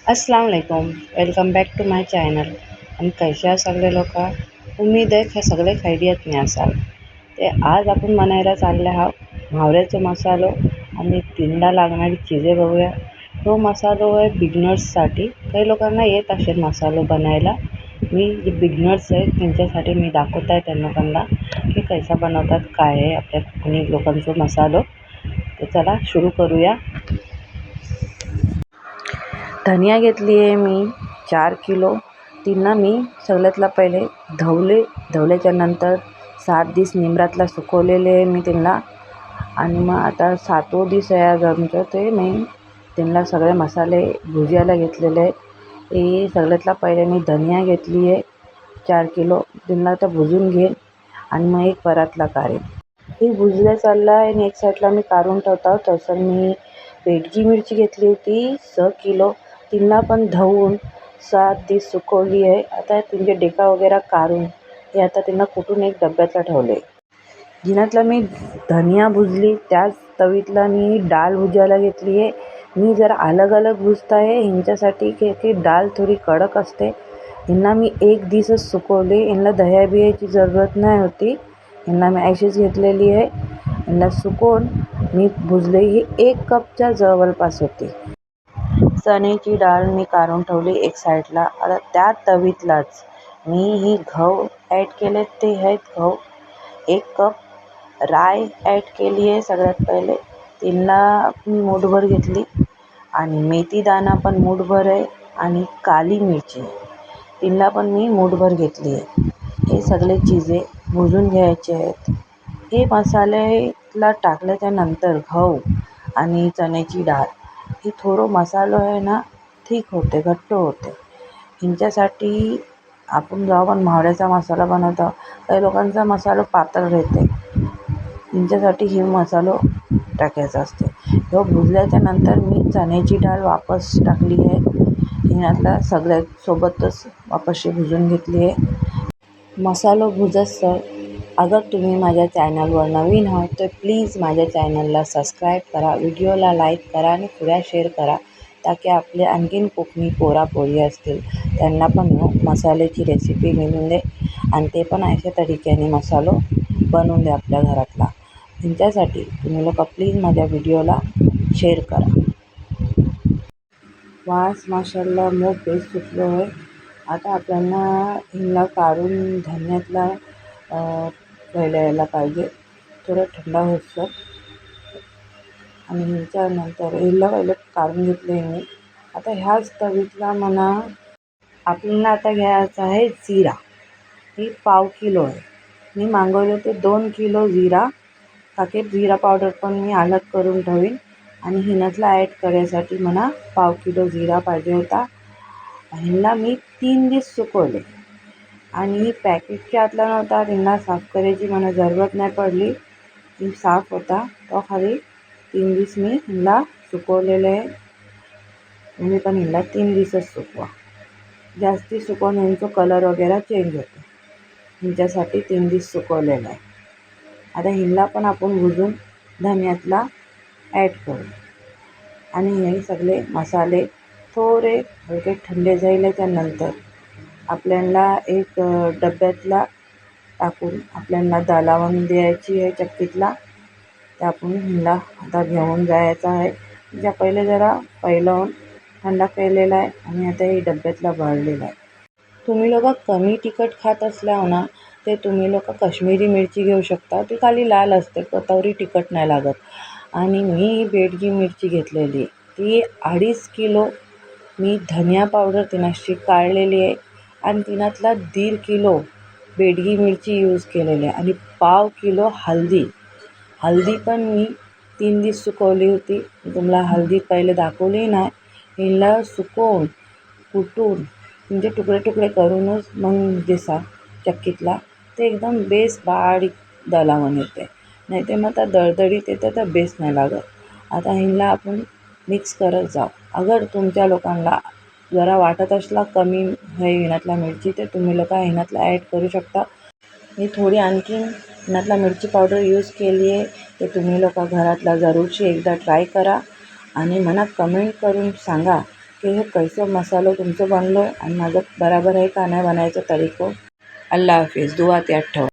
अस्सलाम वालेकुम, welcome back to my channel. आणि कशा आहात सगळे लोक. उम्मीद आहे हे सगळे खैरियत नाही असाल. ते आज आपण बनायला चालले आहोत म्हावऱ्याचा मसालो आणि तीनदा लागणारी चीजे बघूया. तो मसालो आहे बिगनर्ससाठी. काही लोकांना येत असेल मसालो बनायला. मी जे बिगनर्स आहेत त्यांच्यासाठी मी दाखवत आहे त्या लोकांना की कैसा बनवतात, काय आहे आपल्या कोकणी लोकांचा मसालो. तर चला सुरू करूया. धनिया घेतली आहे मी 4 किलो. त्यांना मी सगळ्यातला पहिले धवल्याच्या नंतर 7 दिवस निमरातला सुकवलेले आहे मी त्यांना. आणि मग आता 7वा दिवस आहे आज आमचं. ते मी त्यांना सगळे मसाले भुजायला घेतलेले आहे. हे सगळ्यातला पहिले मी धनिया घेतली आहे 4 किलो. त्यांना आता भुजून घेईन आणि मग एक परातला काढेन. ही भुजल्या चालला आहे आणि एक साईडला मी काढून ठेवतो. तसं मी बेडगी मिरची घेतली होती 6 किलो. तिला पण धुवून 7 दिवस सुकवली आहे. आता त्यांचे डेका वगैरे काढून हे आता त्यांना कुटून एक डब्यातला ठेवले. जिन्यातला मी धनिया भुजली त्याच तवीतला मी डाळ भुजायला घेतली आहे. मी जरा अलग अलग भुजत आहे ह्यांच्यासाठी की डाळ थोडी कडक असते. ह्यांना मी 1 दिवसच सुकवले. ह्यांना दह्या बियाची जरूरत नाही होती. ह्यांना मी अशीच घेतलेली आहे. ह्यांना सुकवून मी भुजले. ही 1 कपच्या जवळपास होती. चण्याची डाळ मी काढून ठेवली एक साईडला. आता त्या तवीतलाच मी ही गहू ॲड केले. ते आहेत गहू 1 कप. राय ॲड केली आहे सगळ्यात पहिले. त्यांना मी मूठभर घेतली. आणि मेथी दाणा पण मूठभर आहे. आणि काली मिरची त्यांना पण मी मूठभर घेतली आहे. हे सगळे चीजे भुजून घ्यायचे आहेत. हे मसाल्याला टाकल्याच्या नंतर गहू आणि चण्याची डाळ ही थोडं मसालो आहे ना ठीक होते, घट्ट होते. ह्यांच्यासाठी आपण जेव्हा पण म्हावऱ्याचा मसाला बनवतो काही लोकांचा मसाला पातळ राहते. त्यांच्यासाठी ही मसालो टाकायचा असते. ह्यो भुजल्याच्या नंतर मी चण्याची डाळ वापस टाकली आहे. ह्यातला सगळ्यात सोबतच वापस भुजून घेतली आहे. मसालो भुजतसर अगर तुम्ही माझ्या चॅनलवर नवीन आहात तर प्लीज माझ्या चॅनलला सबस्क्राईब करा, व्हिडिओला लाईक करा आणि पुढे शेअर करा. ताकी आपले आणखीन कोकणी पोरापोरी असतील त्यांना पण मसाल्याची रेसिपी मिळून दे. आणि ते पण अशा तरीक्याने मसालो बनवून दे आपल्या घरातला. त्यांच्यासाठी तुम्ही लोक प्लीज माझ्या व्हिडिओला शेअर करा. वास माशाल्ला मोठ बेस्ट सुटलो आहे. आता आपल्याला ह्याला काढून धान्यातला यायला पाहिजे. थोडं थंड होतं आणि ह्याच्यानंतर ह्याला पहिले काढून घेतले मी. आता ह्याच तवीतला म्हणा आपल्याला आता घ्यायचा आहे जिरा. ही 1/2 किलो आहे. मी मागवले होते 2 किलो जिरा. ताकी जिरा पावडर पण मी अलग करून ठेवीन. आणि हिनातला ॲड करायसाठी म्हणा 1/2 किलो जिरा पाहिजे होता. ह्यांना मी 3 दिवस सुकवले. आणि ही पॅकेटच्या आतला नव्हता. त्यांना साफ करायची मला जरूरत नाही पडली. ही साफ होता. तो खाली 3 दिवस मी ह्यांना सुकवलेलं आहे. तुम्ही पण ह्यांना 3 दिवसच सुकवा. जास्ती सुकवून ह्यांचा कलर वगैरे चेंज होतो. ह्यांच्यासाठी 3 दिवस सुकवलेलं आहे. आता ह्यांना पण आपण भुजून धन्यातला ॲड करू. आणि हे सगळे मसाले थोडे हलके थंडे झाल्याच्या नंतर आपल्याला एक डब्यातला टाकून आपल्याला दळावून द्यायची आहे चक्कीतला. ते आपण ह्यांना आता घेऊन जायचं आहे. ज्या पहिले जरा पहिलं थंडा केलेला आहे आणि आता हे डब्यातला भरलेला आहे. तुम्ही लोक कमी तिखट खात असल्यावर ना ते तुम्ही लोक काश्मीरी मिरची घेऊ शकता. ती खाली लाल असते, तेवढी तिखट नाही लागत. आणि मी ही बेडगी मिरची घेतलेली ती 2.5 किलो. मी धनिया पावडर तिनाशी काढलेली आहे. आणि तिनातला 1.5 किलो बेडगी मिरची यूज केलेली आहे. आणि 1/2 किलो हळदी पण मी 3 दिवस सुकवली होती. तुम्हाला हळदी पहिले दाखवली नाही. हिला सुकवून कुटून म्हणजे तुकडे तुकडे करूनच मग दिसा चक्कीतला ते एकदम बेस बारीक दळावून येते. नाही ते मग आता दळदळीत येते तर बेस नाही लागत. आता ह्याला आपण मिक्स करत जाऊ. अगर तुमच्या लोकांना जरा वाटत असला कमी हे हिनातला मिरची तर तुम्ही लोक हिनातला ॲड करू शकता. मी थोडी आणखीन हिनातला मिरची पावडर यूज केली आहे. ते तुम्ही लोक घरातला जरूरशी एकदा ट्राय करा. आणि मला कमेंट करून सांगा कि हे कैसे मसालो तुमचं बनलो आणि माझं बराबर आहे का नाही बनायचं तरीको. अल्लाह हाफिज. दुआ याद ठेवा.